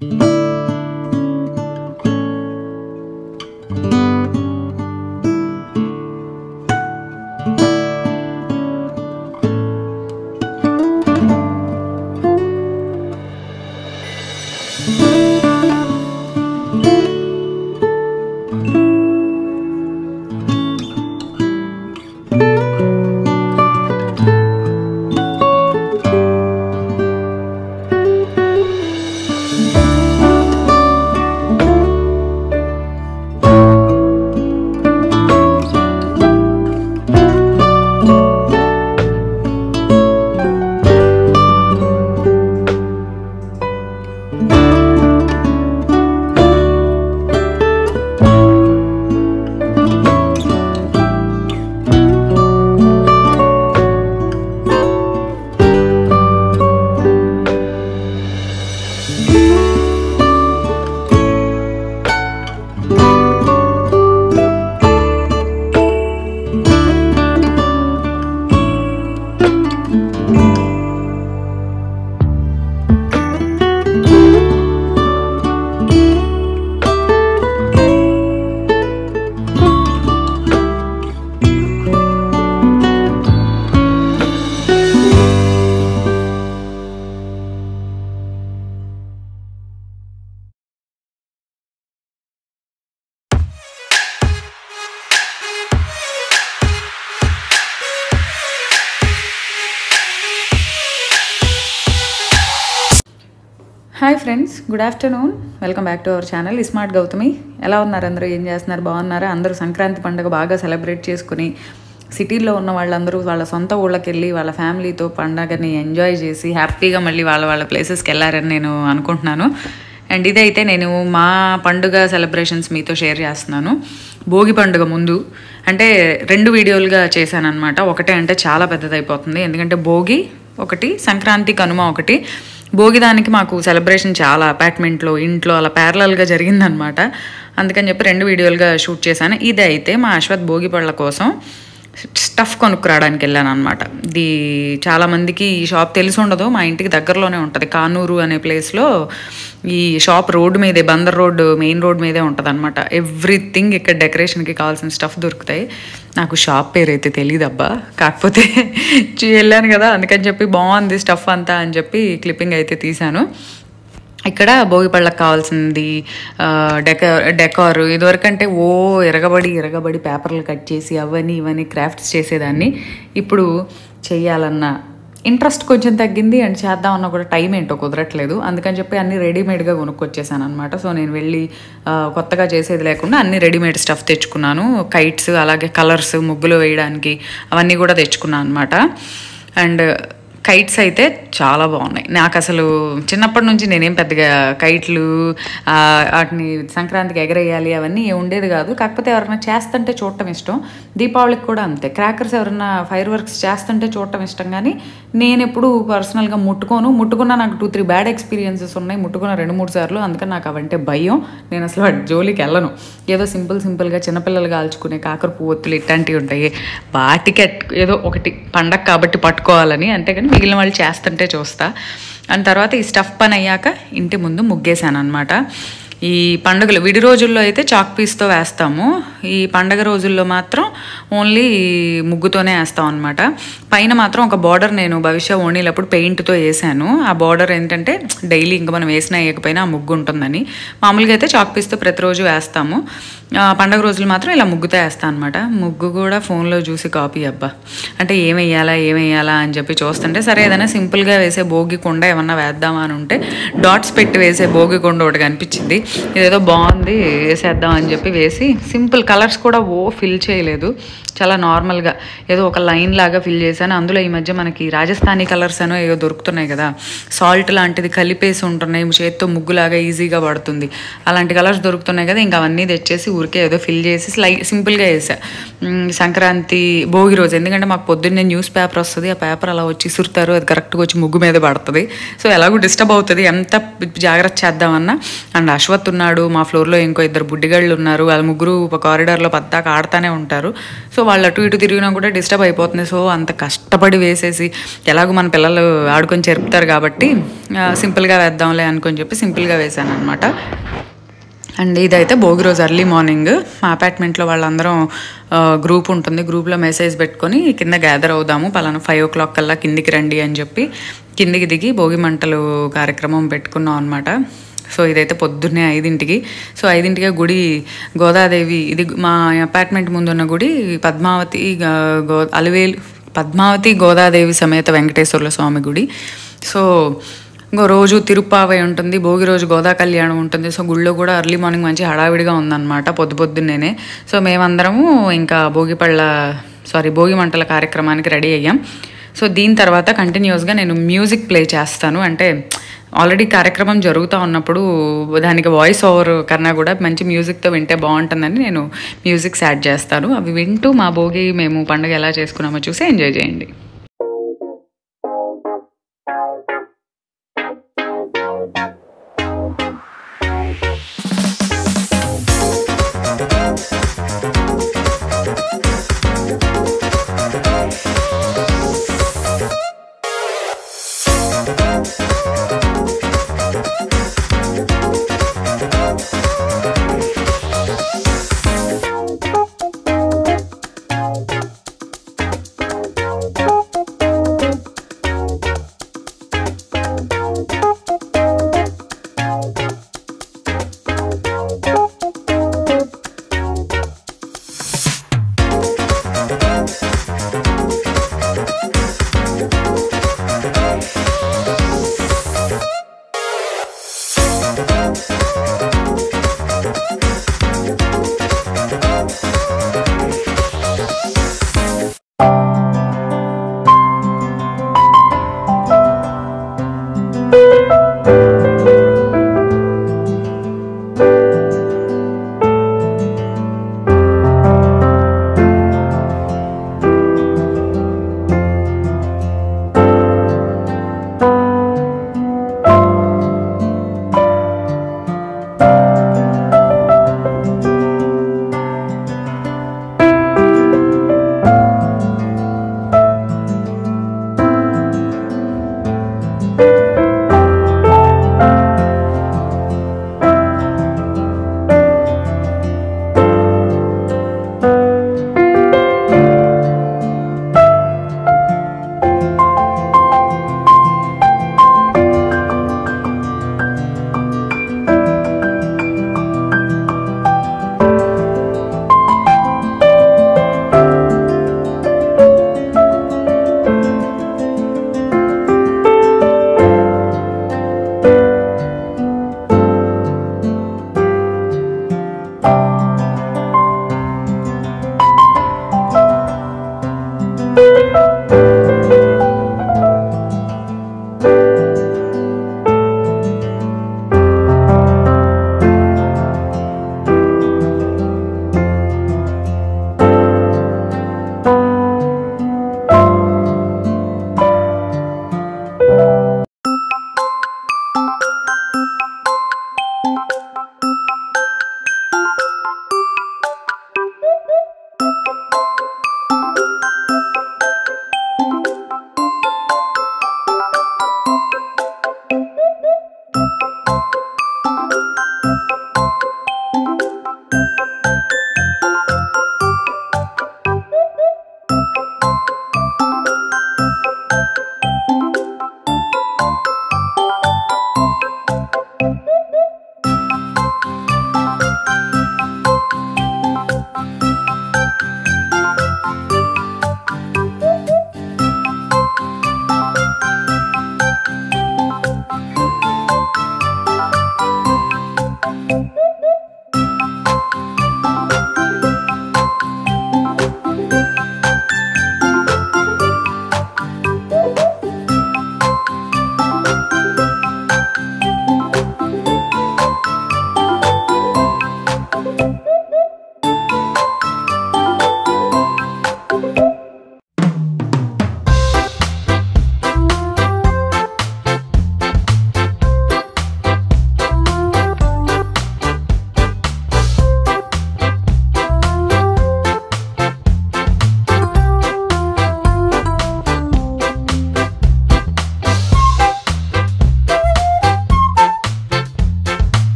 Hi friends, good afternoon. Welcome back to our channel smart Gautami. ఎలా ఉన్నారు అందరూ? ఏం చేస్తున్నారు? బాగున్నారా? అందరూ సంక్రాంతి పండుగ బాగా సెలబ్రేట్ చేసుకుని సిటీల్లో ఉన్న వాళ్ళందరూ వాళ్ళ సొంత ఊళ్ళకి వెళ్ళి వాళ్ళ ఫ్యామిలీతో పండగని ఎంజాయ్ చేసి హ్యాపీగా మళ్ళీ వాళ్ళ ప్లేసెస్కి వెళ్ళారని నేను అనుకుంటున్నాను. అండ్ ఇదైతే నేను మా పండుగ సెలబ్రేషన్స్ మీతో షేర్ చేస్తున్నాను. భోగి పండుగ ముందు అంటే 2 వీడియోలుగా చేశాను అనమాట. ఒకటే అంటే చాలా పెద్దదైపోతుంది, ఎందుకంటే భోగి ఒకటి, సంక్రాంతి కనుమ ఒకటి. భోగిదానికి మాకు సెలబ్రేషన్ చాలా అపార్ట్మెంట్లో ఇంట్లో అలా ప్యారలల్గా జరిగిందనమాట. అందుకని చెప్పి 2 వీడియోలుగా షూట్ చేశాను. ఇది అయితే మా అశ్వత్ భోగి పళ్ళ కోసం స్టఫ్ కొనుక్కురావడానికి వెళ్ళాను అనమాట. ఇది చాలామందికి ఈ షాప్ తెలిసి ఉండదు, మా ఇంటికి దగ్గరలోనే ఉంటుంది. కానూరు అనే ప్లేస్లో ఈ షాప్ రోడ్డు మీదే, బందర్ రోడ్ మెయిన్ రోడ్ మీదే ఉంటుంది అనమాట. ఎవ్రీథింగ్ ఇక్కడ డెకరేషన్కి కావాల్సిన స్టఫ్ దొరుకుతాయి. నాకు షాప్ పేరు అయితే తెలియదు అబ్బా, కాకపోతే వెళ్ళాను కదా అందుకని చెప్పి బాగుంది స్టఫ్ అంతా అని చెప్పి క్లిప్పింగ్ అయితే తీశాను. ఇక్కడ భోగి పళ్ళకి కావాల్సింది డెకార్. ఇదివరకంటే ఎరగబడి పేపర్లు కట్ చేసి ఇవన్నీ క్రాఫ్ట్స్ చేసేదాన్ని. ఇప్పుడు చెయ్యాలన్న ఇంట్రెస్ట్ కొంచెం తగ్గింది, అండ్ చేద్దామన్నా కూడా టైం ఏంటో కుదరట్లేదు. అందుకని చెప్పి అన్నీ రెడీమేడ్గా కొనుక్కొచ్చేసాను అనమాట. సో నేను వెళ్ళి కొత్తగా చేసేది లేకుండా అన్ని రెడీమేడ్ స్టఫ్ తెచ్చుకున్నాను. కైట్స్, అలాగే కలర్స్ ముగ్గులు వేయడానికి అవన్నీ కూడా తెచ్చుకున్నాను అనమాట. అండ్ కైట్స్ అయితే చాలా బాగున్నాయి. నాకు అసలు చిన్నప్పటి నుంచి నేనేం పెద్దగా కైట్లు వాటిని సంక్రాంతికి ఎగరేయాలి అవన్నీ ఉండేది కాదు. కాకపోతే ఎవరైనా చేస్తుంటే చూడటం ఇష్టం. దీపావళికి కూడా అంతే. క్రాకర్స్ ఎవరైనా ఫైర్ వర్క్స్ చేస్తుంటే చూడటం ఇష్టం, కానీ నేను ఎప్పుడు పర్సనల్గా ముట్టుకున్నా నాకు 2-3 బ్యాడ్ ఎక్స్పీరియన్సెస్ ఉన్నాయి. ముట్టుకున్న 2-3 సార్లు. అందుకని నాకు అవంటే భయం. నేను అసలు వాటి జోలికి వెళ్ళను. ఏదో సింపుల్గా చిన్నపిల్లలు కాల్చుకునే కాకర పువ్వొత్తులు ఇట్లాంటివి ఉంటాయి, వాటికి ఏదో ఒకటి పండగ కాబట్టి పట్టుకోవాలని, అంతేగాని మిగిలిన వాళ్ళు చేస్తుంటే చూస్తా. అండ్ తర్వాత ఈ స్టఫ్ పని అయ్యాక ఇంటి ముందు ముగ్గేసాను అనమాట. ఈ పండుగలు విడి రోజుల్లో అయితే చాక్ పీస్తో వేస్తాము, ఈ పండగ రోజుల్లో మాత్రం ఓన్లీ ముగ్గుతోనే వేస్తాం అనమాట. పైన మాత్రం ఒక బార్డర్ నేను భవిష్య ఓణీలప్పుడు పెయింట్తో వేసాను. ఆ బార్డర్ ఏంటంటే డైలీ ఇంకా మనం వేసినా వేయకపోయినా ఆ ముగ్గు ఉంటుందని. మామూలుగా అయితే చాక్ పీస్తో ప్రతిరోజు వేస్తాము. పండగ రోజులు మాత్రం ఇలా ముగ్గుతో వేస్తాను అనమాట. ముగ్గు కూడా ఫోన్లో చూసి కాపీ అబ్బా, అంటే ఏమేయాలా అని చెప్పి చూస్తుంటే సరే ఏదైనా సింపుల్గా వేసే భోగి కొండ ఏమన్నా వేద్దామా అని ఉంటే డాట్స్ పెట్టి వేసే భోగి కొండ ఒకటి కనిపించింది. ఇదేదో బాగుంది వేసేద్దాం అని చెప్పి వేసి, సింపుల్ కలర్స్ కూడా ఫిల్ చేయలేదు, చాలా నార్మల్గా ఏదో ఒక లైన్ లాగా ఫిల్ చేశాను. అందులో ఈ మధ్య మనకి రాజస్థానీ కలర్స్ అనో ఏదో దొరుకుతున్నాయి కదా, సాల్ట్ లాంటిది కలిపేసి ఉంటున్నాయి, చేతితో ముగ్గులాగా ఈజీగా పడుతుంది, అలాంటి కలర్స్ దొరుకుతున్నాయి కదా. ఇంకా అవన్నీ తెచ్చేసి ఊరికే ఏదో ఫిల్ చేసి సింపుల్గా వేసా సంక్రాంతి భోగి రోజు. ఎందుకంటే మాకు పొద్దున్నే న్యూస్ పేపర్ వస్తుంది, ఆ పేపర్ అలా వచ్చి ఇసురుతారు, అది కరెక్ట్గా వచ్చి ముగ్గు మీద పడుతుంది. సో ఎలాగో డిస్టర్బ్ అవుతుంది, ఎంత జాగ్రత్త చేద్దామన్నా. అండ్ అశ్వత్ ఉన్నాడు, మా ఫ్లోర్లో ఇంకో 2 బుడ్డిగాళ్ళు ఉన్నారు, వాళ్ళ ముగ్గురు కారిడార్లో పద్దాక ఆడుతూనే ఉంటారు. సో వాళ్ళు అటు ఇటు తిరిగినా కూడా డిస్టర్బ్ అయిపోతుంది. సో అంత కష్టపడి వేసేసి ఎలాగో మన పిల్లలు ఆడుకొని చెరుపుతారు కాబట్టి సింపుల్గా వేద్దాంలే అనుకొని చెప్పి సింపుల్గా వేసాను అనమాట. అండ్ ఇదైతే భోగి రోజు ఎర్లీ మార్నింగ్ మా అపార్ట్మెంట్లో వాళ్ళందరం గ్రూప్ ఉంటుంది, గ్రూప్లో మెసేజ్ పెట్టుకొని కింద గ్యాదర్ అవుదాము, పలానా 5 o'clock కల్లా కిందికి రండి అని చెప్పి కిందికి దిగి భోగి మంటలు కార్యక్రమం పెట్టుకున్నాం అనమాట. సో ఇదైతే పొద్దున్నే 5ంటికి. సో 5ంటికే గుడి గోదాదేవి, ఇది మా అపార్ట్మెంట్ ముందున్న గుడి పద్మావతి గోదాదేవి సమేత వెంకటేశ్వర్ల స్వామి గుడి. సో రోజు తిరుప్పావై ఉంటుంది, భోగి రోజు గోదా కళ్యాణం ఉంటుంది. సో గుళ్ళో కూడా ఎర్లీ మార్నింగ్ మంచి హడావిడిగా ఉందన్నమాట పొద్దున్నేనే. సో మేమందరము ఇంకా భోగి మంటల కార్యక్రమానికి రెడీ అయ్యాం. సో దీని తర్వాత కంటిన్యూస్గా నేను మ్యూజిక్ ప్లే చేస్తాను. అంటే ఆల్రెడీ కార్యక్రమం జరుగుతూ ఉన్నప్పుడు దానికి వాయిస్ ఓవర్ కన్నా కూడా మంచి మ్యూజిక్తో వింటే బాగుంటుందని నేను మ్యూజిక్స్ యాడ్ చేస్తాను. అవి వింటూ మా భోగి మేము పండుగ ఎలా చేసుకున్నామో చూసి ఎంజాయ్ చేయండి.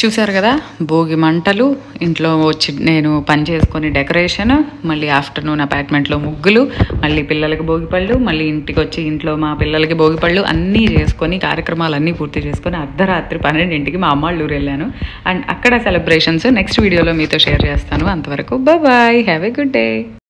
చూసారు కదా, భోగి మంటలు, ఇంట్లో వచ్చి నేను పని చేసుకొని డెకరేషన్, మళ్ళీ ఆఫ్టర్నూన్ అపార్ట్మెంట్లో ముగ్గులు, మళ్ళీ పిల్లలకి భోగిపళ్ళు, మళ్ళీ ఇంటికి వచ్చి ఇంట్లో మా పిల్లలకి భోగిపళ్ళు అన్నీ చేసుకొని కార్యక్రమాలన్నీ పూర్తి చేసుకొని అర్ధరాత్రి 12ంటికి మా అమ్మ ఊరు వెళ్ళాను. అండ్ అక్కడ సెలబ్రేషన్స్ నెక్స్ట్ వీడియోలో మీతో షేర్ చేస్తాను. అంతవరకు bye, have a good day.